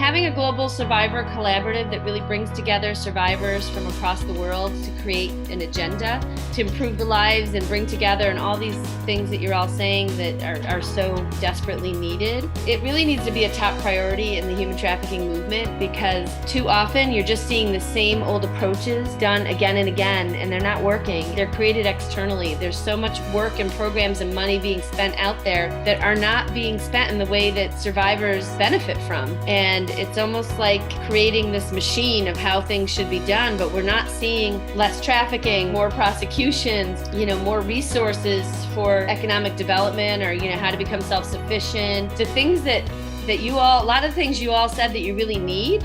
Having a global survivor collaborative that really brings together survivors from across the world to create an agenda to improve the lives and bring together and all these things that you're all saying that are so desperately needed. It really needs to be a top priority in the human trafficking movement, because too often you're just seeing the same old approaches done again and again, and they're not working. They're created externally. There's so much work and programs and money being spent out there that are not being spent in the way that survivors benefit from. And it's almost like creating this machine of how things should be done, but we're not seeing less trafficking, more prosecutions, more resources for economic development, or, how to become self-sufficient. The things that a lot of things you all said that you really need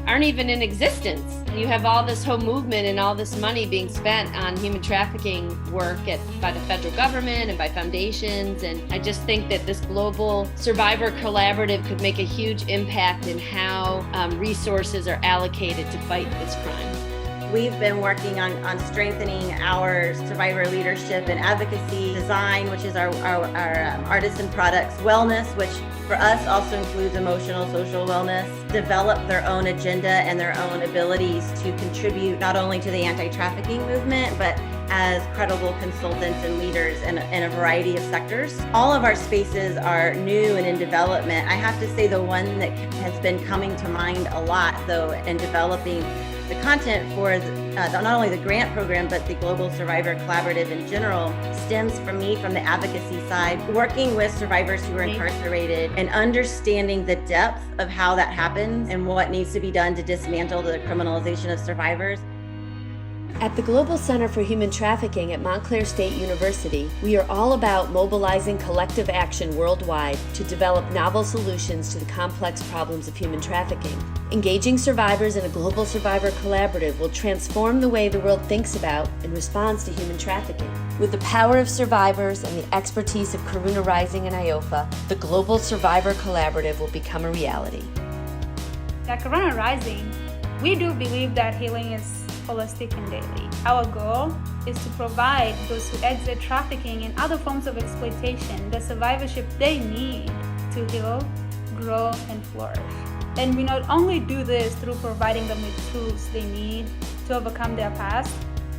aren't even in existence. You have all this whole movement and all this money being spent on human trafficking work by the federal government and by foundations. And I just think that this global survivor collaborative could make a huge impact in how resources are allocated to fight this crime. We've been working on strengthening our survivor leadership and advocacy, design, which is our artisan products, wellness, which for us also includes emotional, social wellness, develop their own agenda and their own abilities to contribute not only to the anti-trafficking movement, but as credible consultants and leaders in a variety of sectors. All of our spaces are new and in development. I have to say the one that has been coming to mind a lot, though, in developing the content for not only the grant program, but the Global Survivor Collaborative in general, stems from the advocacy side, working with survivors who are incarcerated and understanding the depth of how that happens and what needs to be done to dismantle the criminalization of survivors. At the Global Center for Human Trafficking at Montclair State University, we are all about mobilizing collective action worldwide to develop novel solutions to the complex problems of human trafficking. Engaging survivors in a global survivor collaborative will transform the way the world thinks about and responds to human trafficking. With the power of survivors and the expertise of Karuna Rising and IOFA, the Global Survivor Collaborative will become a reality. At Karuna Rising, we do believe that healing is holistic and daily. Our goal is to provide those who exit trafficking and other forms of exploitation the survivorship they need to heal, grow, and flourish. And we not only do this through providing them with tools they need to overcome their past,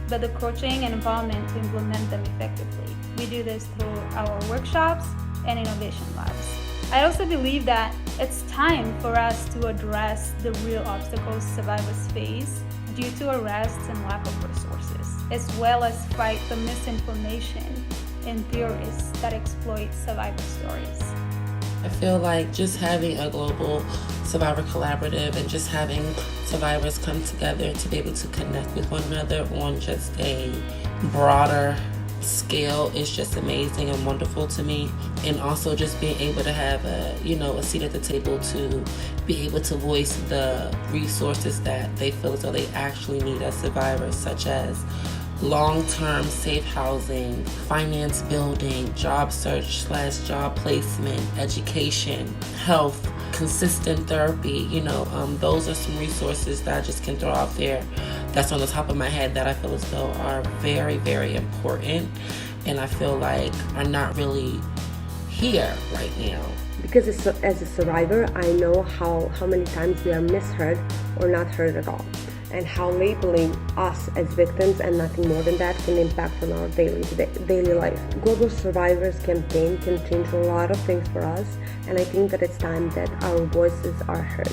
but the coaching and empowerment to implement them effectively. We do this through our workshops and innovation labs. I also believe that it's time for us to address the real obstacles survivors face due to arrests and lack of resources, as well as fight the misinformation and theories that exploit survivor stories. I feel like just having a global survivor collaborative and just having survivors come together to be able to connect with one another on just a broader scale is just amazing and wonderful to me. And also just being able to have a seat at the table to be able to voice the resources that they feel as though they actually need as survivors, such as long-term safe housing, finance building, job search / job placement, education, health, consistent therapy. Those are some resources that I just can throw out there that's on the top of my head that I feel as though are very, very important, and I feel like are not really here right now. Because as a survivor, I know how many times we are misheard or not heard at all, and how labeling us as victims and nothing more than that can impact on our daily life. Global Survivors campaign can change a lot of things for us, and I think that it's time that our voices are heard.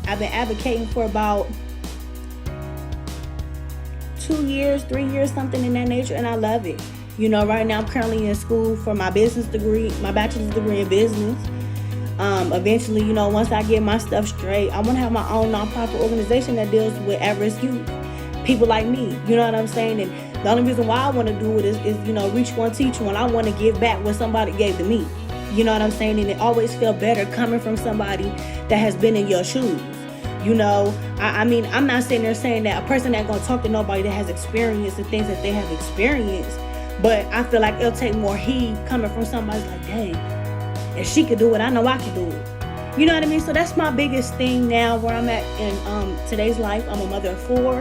I've been advocating for about 2 years, 3 years, something in that nature, and I love it. Right now I'm currently in school for my business degree, my bachelor's degree in business. Eventually, once I get my stuff straight, I want to have my own nonprofit organization that deals with at-risk youth, people like me. You know what I'm saying? And the only reason why I want to do it is reach one, teach one. I want to give back what somebody gave to me. You know what I'm saying? And it always feel better coming from somebody that has been in your shoes. I mean, I'm not sitting there saying that a person that's going to talk to nobody that has experienced the things that they have experienced, but I feel like it'll take more heed coming from somebody like, dang, if she could do it, I know I can do it. You know what I mean? So that's my biggest thing now where I'm at in today's life. I'm a mother of 4.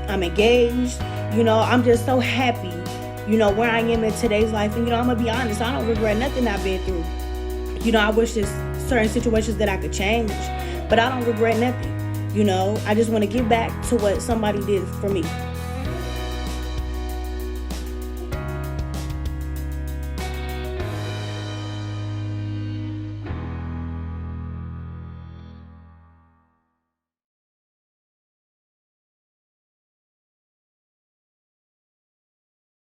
I'm engaged. I'm just so happy, where I am in today's life. And, I'm going to be honest, I don't regret nothing I've been through. I wish there's certain situations that I could change. but I don't regret nothing. You know, I just want to give back to what somebody did for me.